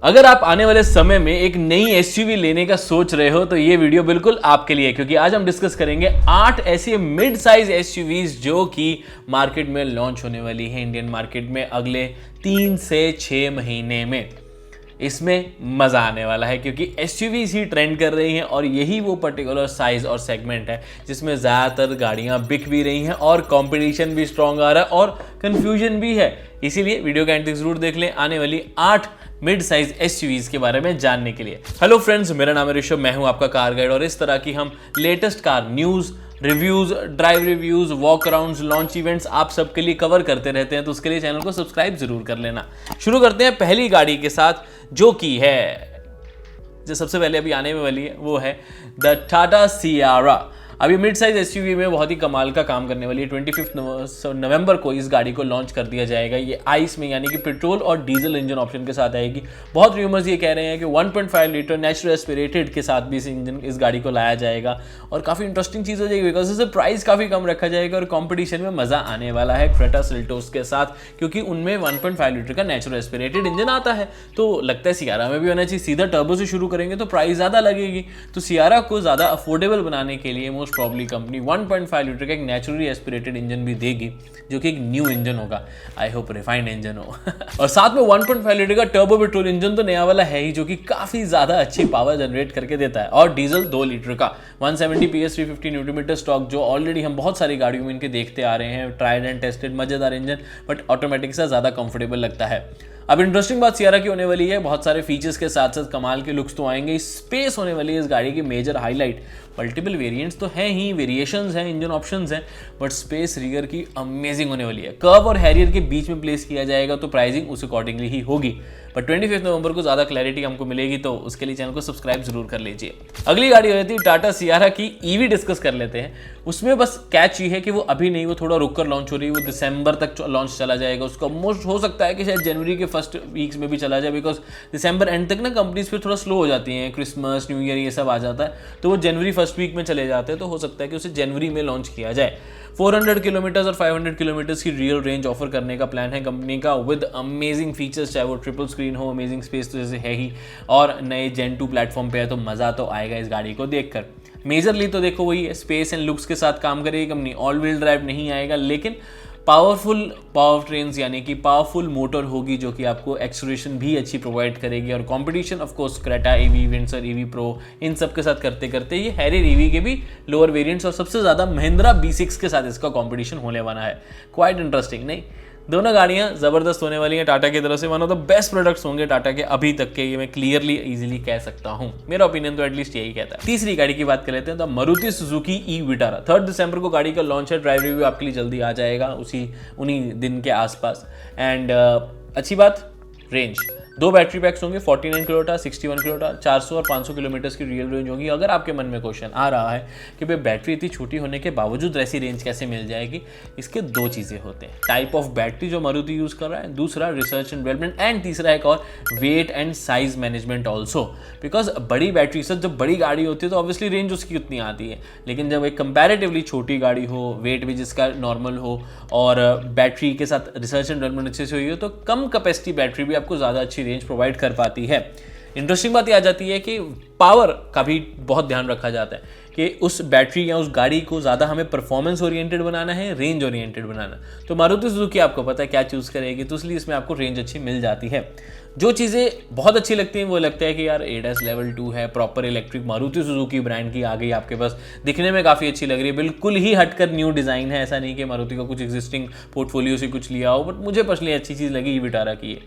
अगर आप आने वाले समय में एक नई एसयूवी लेने का सोच रहे हो तो ये वीडियो बिल्कुल आपके लिए है, क्योंकि आज हम डिस्कस करेंगे 8 ऐसी मिड साइज एसयूवीज जो कि मार्केट में लॉन्च होने वाली है इंडियन मार्केट में अगले 3 से 6 महीने में। इसमें मजा आने वाला है क्योंकि एसयूवीज ही ट्रेंड कर रही हैं और यही वो पर्टिकुलर साइज और सेगमेंट है जिसमें ज़्यादातर गाड़ियां बिक भी रही हैं और कंपटीशन भी स्ट्रॉन्ग आ रहा है और कंफ्यूजन भी है। इसीलिए वीडियो का एंड तक जरूर देख लें आने वाली 8 मिड साइज एसयूवीज के बारे में जानने के लिए। हेलो फ्रेंड्स, मेरा नाम है ऋषभ, मैं हूं आपका कार गाइड और इस तरह की हम latest car news, reviews, drive reviews, walk arounds, launch events आप सबके लिए कवर करते रहते हैं, तो उसके लिए चैनल को सब्सक्राइब जरूर कर लेना। शुरू करते हैं पहली गाड़ी के साथ जो कि है, जो सबसे पहले अभी आने में वाली है वो है द टाटा सियारा। अभी मिड साइज एसयूवी में बहुत ही कमाल का काम करने वाली है। 25 नवंबर को इस गाड़ी को लॉन्च कर दिया जाएगा। ये आइस में यानी कि पेट्रोल और डीजल इंजन ऑप्शन के साथ आएगी। बहुत रूमर्स ये कह रहे हैं कि 1.5 लीटर नेचुरल एस्पिरेटेड के साथ भी इस गाड़ी को लाया जाएगा और काफ़ी इंटरेस्टिंग चीज़ हो जाएगी बिकॉज इससे प्राइस काफ़ी कम रखा जाएगा और कॉम्पिटिशन में मज़ा आने वाला है क्रेटा सेल्टोस के साथ, क्योंकि उनमें 1.5 लीटर का नेचुरल एस्पिरेटेड इंजन आता है। तो लगता है सियारा में भी होना चाहिए। सीधा टर्बो से शुरू करेंगे तो प्राइस ज़्यादा लगेगी, तो सियारा को ज़्यादा अफोर्डेबल बनाने के लिए मोस्ट प्रॉब्ली कंपनी 1.5 लीटर का एक नेचुरली एस्पिरेटेड इंजन भी देगी जो कि एक न्यू इंजन होगा। आई होप रिफाइंड इंजन हो और साथ में 1.5 लीटर का टर्बो पेट्रोल इंजन तो नया वाला है ही, जो कि काफी ज्यादा अच्छी पावर जनरेट करके देता है। और डीजल 2 लीटर का 170 PS 350 न्यूटन मीटर स्टॉक, जो ऑलरेडी हम बहुत सारी गाड़ियों में इनके देखते आ रहे हैं। ट्राइड एंड टेस्टेड मजेदार इंजन, बट ऑटोमेटिक से ज्यादा कंफर्टेबल लगता है। अब इंटरेस्टिंग बात सियारा की होने वाली है, बहुत सारे फीचर्स के साथ साथ कमाल के लुक्स तो आएंगे। स्पेस होने वाली है इस गाड़ी की मेजर हाईलाइट। मल्टीपल वेरिएंट्स तो हैं ही, वेरिएशंस हैं, इंजन ऑप्शंस हैं, बट स्पेस रियर की अमेजिंग होने वाली है। कर्व और हैरियर के बीच में प्लेस किया जाएगा तो प्राइसिंग उस अकॉर्डिंगली ही होगी। बट 25 नवंबर को ज़्यादा क्लैरिटी हमको मिलेगी, तो उसके लिए चैनल को सब्सक्राइब जरूर कर लीजिए। अगली गाड़ी हो जाती है टाटा सियारा की ईवी। डिस्कस कर लेते हैं। उसमें बस कैच ये है कि वो अभी नहीं, वो थोड़ा रुक कर लॉन्च हो रही है। वो दिसंबर तक लॉन्च चला जाएगा उसका। मोस्ट हो सकता है कि शायद जनवरी के फर्स्ट वीक्स में भी चला जाए, बिकॉज दिसंबर एंड तक ना कंपनीज फिर थोड़ा स्लो हो जाती हैं। क्रिसमस, न्यू ईयर ये सब आ जाता है, तो वो जनवरी फर्स्ट वीक में चले जाते हैं। तो हो सकता है कि उसे जनवरी में लॉन्च किया जाए। 400 किलोमीटर और 500 किलोमीटर की रियल रेंज ऑफर करने का प्लान है कंपनी का, विद अमेजिंग फीचर्स। चाहे वो ट्रिपल स्क्रीन हो, अमेजिंग स्पेस तो जैसे है ही, और नए जेन 2 प्लेटफॉर्म पे है, तो मज़ा तो आएगा इस गाड़ी को देखकर। मेजरली तो देखो वही है, स्पेस एंड लुक्स के साथ काम करेगी कंपनी। ऑल व्हील ड्राइव नहीं आएगा, लेकिन पावरफुल पावर ट्रेन्स यानी कि पावरफुल मोटर होगी जो कि आपको एक्सेलरेशन भी अच्छी प्रोवाइड करेगी। और competition of course Creta EV, Windsor EV pro, इन सब के साथ करते करते ये हैरियर ईवी के भी लोअर वेरिएंट्स और सबसे ज़्यादा महिंद्रा B6 के साथ इसका कंपटीशन होने वाला है। क्वाइट इंटरेस्टिंग नहीं? दोनों गाड़ियां ज़बरदस्त होने वाली हैं टाटा की तरफ से। One of the best products होंगे टाटा के अभी तक के, ये मैं क्लियरली इजीली कह सकता हूं। मेरा ओपिनियन तो एटलीस्ट यही कहता है। तीसरी गाड़ी की बात कर लेते हैं, तो मारुति सुजुकी ई विटारा। 3 दिसंबर को गाड़ी का लॉन्च है। ड्राइव रिव्यू आपके लिए जल्दी आ जाएगा उन्हीं दिन के आसपास। एंड अच्छी बात, रेंज 2 बैटरी पैक्स होंगे, 49 किलोमीटर, 61 किलोमीटर, 400 और 500 किलोमीटर की रियल रेंज होगी। अगर आपके मन में क्वेश्चन आ रहा है कि भाई बैटरी इतनी छोटी होने के बावजूद ऐसी रेंज कैसे मिल जाएगी, इसके 2 चीज़ें होते हैं। टाइप ऑफ बैटरी जो मारुति यूज़ कर रहा है, दूसरा रिसर्च एंड डेवलपमेंट, एंड तीसरा एक और weight and size management also. Because बड़ी बैटरी से जब बड़ी गाड़ी होती है तो ऑब्वियसली रेंज उसकी उतनी आती है, लेकिन जब एक कंपैरेटिवली छोटी गाड़ी हो, वेट भी जिसका नॉर्मल हो और बैटरी के साथ रिसर्च एंड डेवलपमेंट अच्छे से हुई हो, तो कम कैपेसिटी बैटरी भी आपको ज़्यादा अच्छी रेंज प्रोवाइड कर पाती है। इंटरेस्टिंग बात ये आ जाती है कि पावर का भी बहुत ध्यान रखा जाता है कि उस बैटरी या उस गाड़ी को ज़्यादा हमें परफॉर्मेंस ओरिएंटेड बनाना है, रेंज ओरिएंटेड बनाना। तो मारुति सुजुकी आपको पता है क्या चूज़ करेगी, तो इसलिए इसमें आपको रेंज अच्छी मिल जाती है। जो चीज़ें बहुत अच्छी लगती हैं वो लगता है कि यार ADAS लेवल 2 है, proper electric Maruti Suzuki brand की आ गई आपके पास, दिखने में काफ़ी अच्छी लग रही है। बिल्कुल ही हटकर न्यू डिज़ाइन है, ऐसा नहीं कि मारुति का कुछ एग्जिस्टिंग पोर्टफोलियो से कुछ लिया हो, बट मुझे पर्सनली अच्छी चीज़ लगी ई विटारा की है।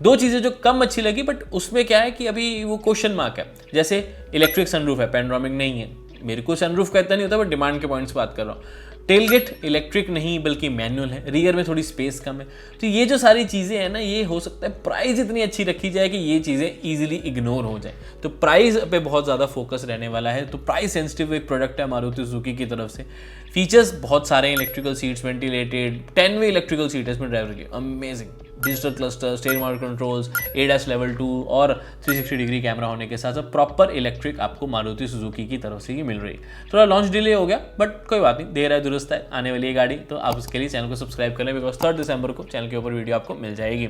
2 चीज़ें जो कम अच्छी लगी, बट उसमें क्या है कि अभी वो क्वेश्चन मार्क है। जैसे इलेक्ट्रिक सनरूफ है, पैनोरामिक नहीं है। मेरे को सनरूफ का इतना नहीं होता, बट डिमांड के पॉइंट्स बात कर रहा हूँ। टेलगेट इलेक्ट्रिक नहीं बल्कि मैनुअल है, रियर में थोड़ी स्पेस कम है। तो ये जो सारी चीज़ें हैं ना, ये हो सकता है प्राइस इतनी अच्छी रखी जाए कि ये चीज़ें इजीली इग्नोर हो जाए। तो प्राइस पे बहुत ज़्यादा फोकस रहने वाला है। तो प्राइस सेंसिटिव एक प्रोडक्ट है मारुति सुजुकी की तरफ से। फीचर्स बहुत सारे, इलेक्ट्रिकल सीट्स, वेंटिलेटेड 10-वे इलेक्ट्रिकल सीट है इसमें ड्राइवर की, amazing. Digital cluster, steering wheel controls, ADAS level 2 और 360 डिग्री कैमरा होने के साथ साथ प्रॉपर इलेक्ट्रिक आपको मारुति सुजुकी की तरफ से ही मिल रही है। थोड़ा लॉन्च डिले हो गया, बट कोई बात नहीं, देर है दुरुस्त है, आने वाली है गाड़ी। तो आप उसके लिए चैनल को सब्सक्राइब कर लें, बिकॉज 3 दिसंबर को चैनल के ऊपर वीडियो आपको मिल जाएगी।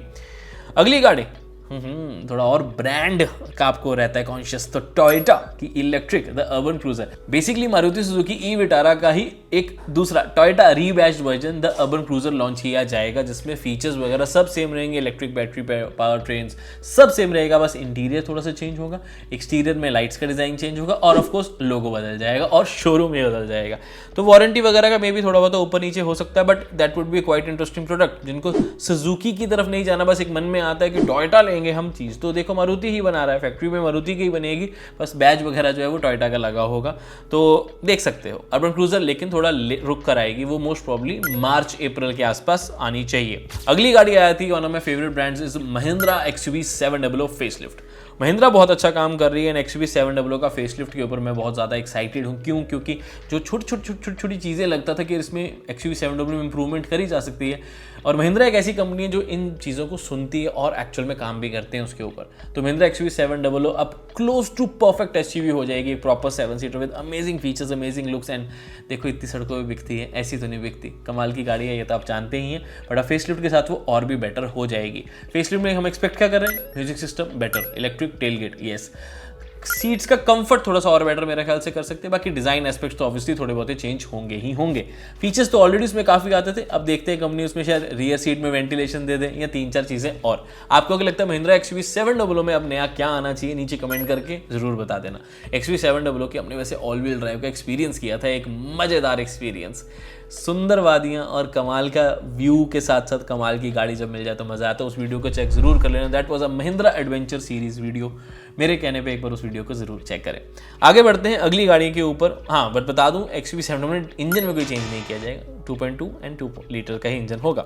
अगली गाड़ी थोड़ा और ब्रांड का आपको रहता है कॉन्शियस, तो टोयोटा की electric the urban cruiser, basically Maruti Suzuki E Vitara का ही एक दूसरा Toyota rebadged version the urban cruiser launch किया जाएगा, जिसमें फीचर्स वगैरह सब सेम रहेंगे, इलेक्ट्रिक बैटरी पावर ट्रेन्स सब सेम रहेगा, बस इंटीरियर थोड़ा सा चेंज होगा, एक्सटीरियर में लाइट्स का डिजाइन चेंज होगा और ऑफ कोर्स लोगो बदल जाएगा और शोरूम ही बदल जाएगा। तो वारंटी वगैरह का मे भी थोड़ा बहुत ऊपर नीचे हो सकता है, but that would be quite interesting product. जिनको सुजुकी की तरफ नहीं जाना, बस एक मन में आता है कि टोयोटा लेंगे हम चीज़, तो देखो मारुति ही बना रहा है, फैक्ट्री में मारुति की ही बनेगी, बस बैच वगैरह जो है वो टोयोटा का लगा होगा, तो देख सकते हो अर्बन क्रूजर। लेकिन थोड़ा रुक कर आएगी, वो मोस्ट प्रॉब्ली मार्च अप्रैल के आसपास आनी चाहिए। अगली गाड़ी आई थी, one of my favourite brands is Mahindra XUV 700 facelift. Mahindra बहुत अच्छा काम कर रही है, XUV 700 का फेसलिफ्ट के ऊपर मैं बहुत ज़्यादा एक्साइटेड हूँ। क्यों? क्योंकि जो छोटी चीज़ें लगता था कि इसमें XUV 700 में इंप्रूवमेंट करी जा सकती है, और महिंद्रा एक ऐसी कंपनी है जो इन चीज़ों को सुनती है और एक्चुअल में काम भी करते हैं उसके ऊपर। तो महिंद्रा XUV 700 अब क्लोज टू परफेक्ट SUV हो जाएगी, proper 7 seater with amazing features, amazing looks. And देखो इतनी सड़कों में बिकती है, ऐसी तो नहीं बिकती, कमाल की गाड़ी है ये तो आप जानते ही हैं, बट अब फेसलिफ्ट के साथ वो और भी बेटर हो जाएगी। फेसलिफ्ट में हम एक्सपेक्ट क्या कर रहे हैं? Music system better, electric tailgate, yes, seats का कंफर्ट थोड़ा सा और बेटर मेरे ख्याल से कर सकते हैं। बाकी डिजाइन एस्पेक्ट्स तो ऑब्वियसली थोड़े बहुत चेंज होंगे ही होंगे। फीचर्स तो ऑलरेडी उसमें काफी आते थे, अब देखते हैं कंपनी उसमें शायद रियर सीट में वेंटिलेशन दे दे या 3-4 चीजें और। आपको क्या लगता है महिंद्रा XUV 700 में अब नया क्या आना चाहिए? नीचे कमेंट करके जरूर बता देना। XUV 700 की हमने वैसे ऑल व्हील ड्राइव का एक्सपीरियंस किया था, एक मजेदार एक्सपीरियंस, सुंदर वादियां और कमाल का व्यू के साथ साथ कमाल की गाड़ी जब मिल जाए तो मजा आता है। उस वीडियो को चेक जरूर कर लेना, that was a Mahindra adventure series video, मेरे कहने पे एक बार उस वीडियो को जरूर चेक करें। आगे बढ़ते हैं अगली गाड़ी के ऊपर। हाँ बट बता दूं XUV 700 में इंजन में कोई चेंज नहीं किया जाएगा, 2.2 एंड 2 लीटर का ही इंजन होगा।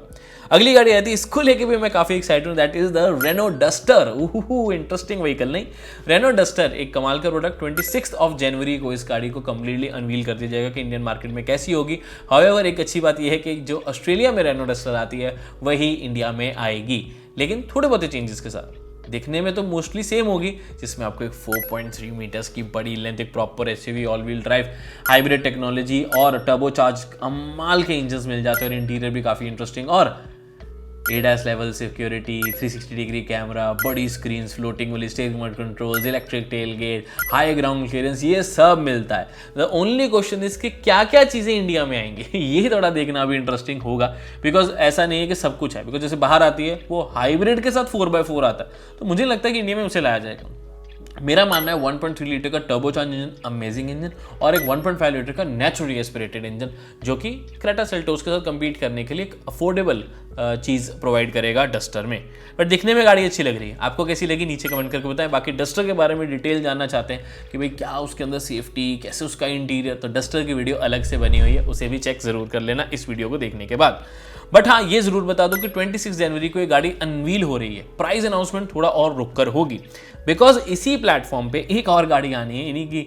अगली गाड़ी आती है, इसको लेके भी मैं काफी एक्साइटेड हूँ, that is the Renault Duster. Interesting vehicle नहीं, रेनो डस्टर एक कमाल का प्रोडक्ट। 26 जनवरी को इस गाड़ी को कंप्लीटली अनवील कर दिया जाएगा कि इंडियन मार्केट में कैसी होगी। हाउएवर एक अच्छी बात यह है कि जो ऑस्ट्रेलिया में रेनो डस्टर आती है वही इंडिया में आएगी, लेकिन थोड़े बहुत चेंजेस के साथ। दिखने में तो मोस्टली सेम होगी, जिसमें आपको एक 4.3 मीटर्स की बड़ी लेंथ, एक proper SUV all wheel drive, hybrid technology और टर्बो चार्ज कमाल के इंजन मिल जाते हैं, और इंटीरियर भी काफ़ी इंटरेस्टिंग, और ADAS level security, 360 degree camera, बड़ी स्क्रीन, फ्लोटिंग वाली steering mode controls, electric tailgate, high ground clearance, ये सब मिलता है। द ओनली क्वेश्चन इज कि क्या क्या चीज़ें इंडिया में आएंगी ये थोड़ा देखना भी इंटरेस्टिंग होगा, बिकॉज ऐसा नहीं है कि सब कुछ है, बिकॉज जैसे बाहर आती है वो हाइब्रिड के साथ 4x4 आता है, तो मुझे लगता है कि इंडिया में उसे लाया जाएगा। मेरा मानना है 1.3 लीटर का टर्बोचार्ज इंजन, अमेजिंग इंजन, और एक 1.5 लीटर का नेचुरली एस्पिरेटेड इंजन, जो कि क्रेटा सेल्टोस के साथ compete करने के लिए एक अफोर्डेबल चीज़ प्रोवाइड करेगा डस्टर में। बट दिखने में गाड़ी अच्छी लग रही है, आपको कैसी लगी नीचे कमेंट करके बताएं। बाकी डस्टर के बारे में डिटेल जानना चाहते हैं कि भाई क्या उसके अंदर सेफ्टी, कैसे उसका इंटीरियर, तो डस्टर की वीडियो अलग से बनी हुई है, उसे भी चेक जरूर कर लेना इस वीडियो को देखने के बाद। बट हाँ ये जरूर बता दूं कि 26 जनवरी को ये गाड़ी अनवील हो रही है। प्राइस अनाउंसमेंट थोड़ा और रुक कर होगी, बिकॉज इसी प्लेटफॉर्म पे एक और गाड़ी आनी है, इन्हीं की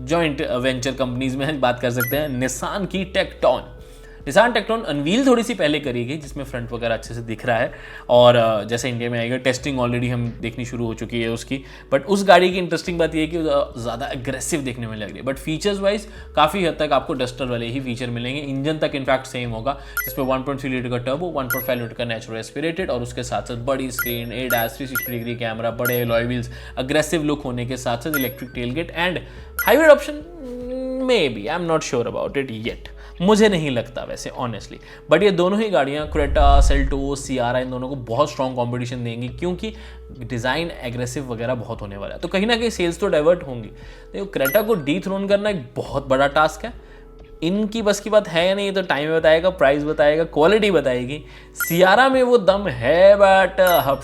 जॉइंट वेंचर कंपनीज में बात कर सकते हैं, निसान की टेक्टॉन। निसान टेक्टॉन अनवील थोड़ी सी पहले करी गई, जिसमें फ्रंट वगैरह अच्छे से दिख रहा है, और जैसे इंडिया में आएगा टेस्टिंग ऑलरेडी हम देखनी शुरू हो चुकी है उसकी। बट उस गाड़ी की इंटरेस्टिंग बात यह है कि ज़्यादा अग्रेसिव देखने में लग रही है, बट फीचर्स वाइज काफ़ी हद तक आपको डस्टर वाले ही फीचर मिलेंगे। इंजन तक इनफैक्ट सेम होगा, जिसमें 1.3 लीटर का टर्बो, 1.5 लीटर का नेचुरल एस्पिरेटेड, और उसके साथ साथ बड़ी स्क्रीन, ADAS, 360 डिग्री कैमरा, बड़े अलॉय व्हील्स, अग्रेसिव लुक होने के साथ साथ electric tailgate and hybrid option. May be, I am not sure about it yet, मुझे नहीं लगता वैसे ऑनेस्टली। बट ये दोनों ही गाड़ियाँ क्रेटा, सेल्टोस, सियारा, इन दोनों को बहुत स्ट्रॉन्ग कंपटीशन देंगी, क्योंकि डिज़ाइन एग्रेसिव वगैरह बहुत होने वाला है, तो कहीं ना कहीं सेल्स तो डाइवर्ट होंगी। देखो क्रेटा को डीथ्रोन करना एक बहुत बड़ा टास्क है, इनकी बस की बात है या नहीं, तो टाइम बताएगा, प्राइस बताएगा, क्वालिटी बताएगी। सियारा में वो दम है, बट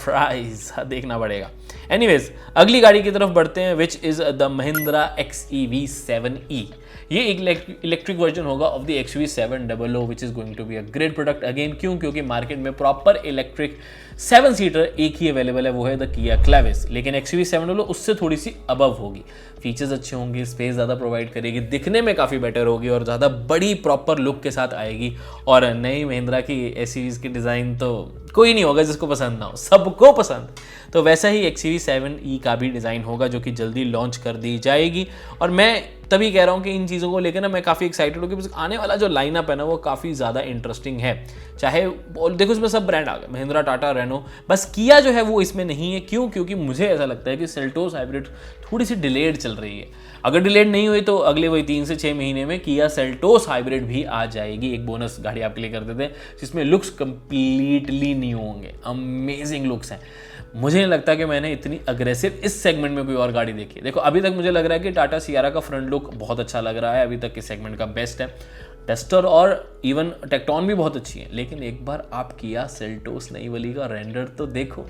प्राइस देखना पड़ेगा। एनीवेज अगली गाड़ी की तरफ बढ़ते हैं, which is the Mahindra XEV 7E। ये एक इलेक्ट्रिक वर्जन होगा of the XUV 700, which is going to be a great product again. क्यों? क्योंकि मार्केट में प्रॉपर इलेक्ट्रिक 7 सीटर एक ही अवेलेबल है, वो है द किया क्लेविस, लेकिन XUV 700 उससे थोड़ी सी अबव होगी। फीचर्स अच्छे होंगे, स्पेस ज़्यादा प्रोवाइड करेगी, दिखने में काफ़ी बेटर होगी और ज़्यादा बड़ी प्रॉपर लुक के साथ आएगी। और नई महिंद्रा की SUVs की डिज़ाइन तो कोई नहीं होगा जिसको पसंद ना हो, सबको पसंद। तो वैसा ही XUV7E का भी डिज़ाइन होगा जो कि जल्दी लॉन्च कर दी जाएगी। और मैं तभी कह रहा हूँ कि इन चीज़ों को लेकर ना मैं काफ़ी एक्साइटेड हूँ कि आने वाला जो लाइनअप है ना वो काफ़ी ज़्यादा इंटरेस्टिंग है। चाहे देखो इसमें सब ब्रांड आ गए, महिंद्रा, टाटा, रेनो, बस किया जो है वो इसमें नहीं है। क्यों? क्योंकि मुझे ऐसा लगता है कि सेल्टोस हाइब्रिड थोड़ी सी डिलेड चल रही है। अगर डिलेड नहीं हुई तो अगले वही 3 से 6 महीने में किया सेल्टोस हाइब्रिड भी आ जाएगी। एक बोनस गाड़ी आपके लिए कर देते हैं जिसमें लुक्स कंप्लीटली न्यू होंगे, अमेजिंग लुक्स हैं। मुझे नहीं लगता कि मैंने इतनी अग्रेसिव इस सेगमेंट में कोई और गाड़ी देखी है। देखो अभी तक मुझे लग रहा है कि टाटा सियारा का फ्रंट लुक बहुत अच्छा लग रहा है, अभी तक के सेगमेंट का बेस्ट है। डस्टर और इवन टेक्टॉन भी बहुत अच्छी है, लेकिन एक बार आप किया सेल्टोस नई वाली का रेंडर तो देखो।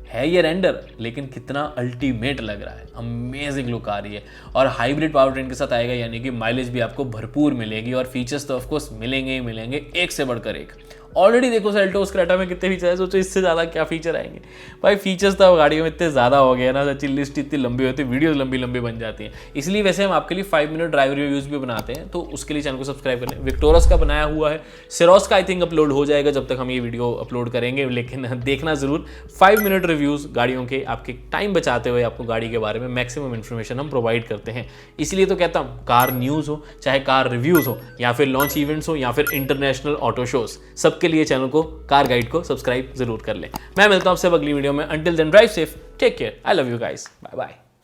है ये रेंडर लेकिन कितना अल्टीमेट लग रहा है, अमेजिंग लुक आ रही है। और हाइब्रिड पावर ट्रेन के साथ आएगा, यानी कि माइलेज भी आपको भरपूर मिलेगी और फीचर्स तो ऑफकोर्स मिलेंगे ही मिलेंगे, एक से बढ़कर एक। ऑलरेडी देखो सेल्टोस क्रेटा में कितने फीचर है, सोचो इससे ज़्यादा क्या फीचर आएंगे भाई। फीचर्स तो गाड़ियों में इतने ज़्यादा हो गए ना, सच्ची लिस्ट इतनी लंबी होती है, वीडियोस लंबी लंबी बन जाती हैं। इसलिए वैसे हम आपके लिए 5 मिनट ड्राइव रिव्यूज़ भी बनाते हैं, तो उसके लिए चैनल को सब्सक्राइब कर लें। विक्टोरस का बनाया हुआ है, सिरोस का आई थिंक अपलोड हो जाएगा जब तक हम ये वीडियो अपलोड करेंगे, लेकिन देखना ज़रूर। 5 मिनट रिव्यूज़ गाड़ियों के, आपके टाइम बचाते हुए आपको गाड़ी के बारे में मैक्सिमम इन्फॉर्मेशन हम प्रोवाइड करते हैं। इसलिए तो कहता हूँ, कार न्यूज़ हो, चाहे कार रिव्यूज़ हो, या फिर लॉन्च इवेंट्स हो, या फिर इंटरनेशनल ऑटो शोज़, सबके लिए चैनल को, कार गाइड को सब्सक्राइब जरूर कर लें। मैं मिलता हूं आपसे अगली वीडियो में। Until then drive safe, take care, I love you guys, bye bye.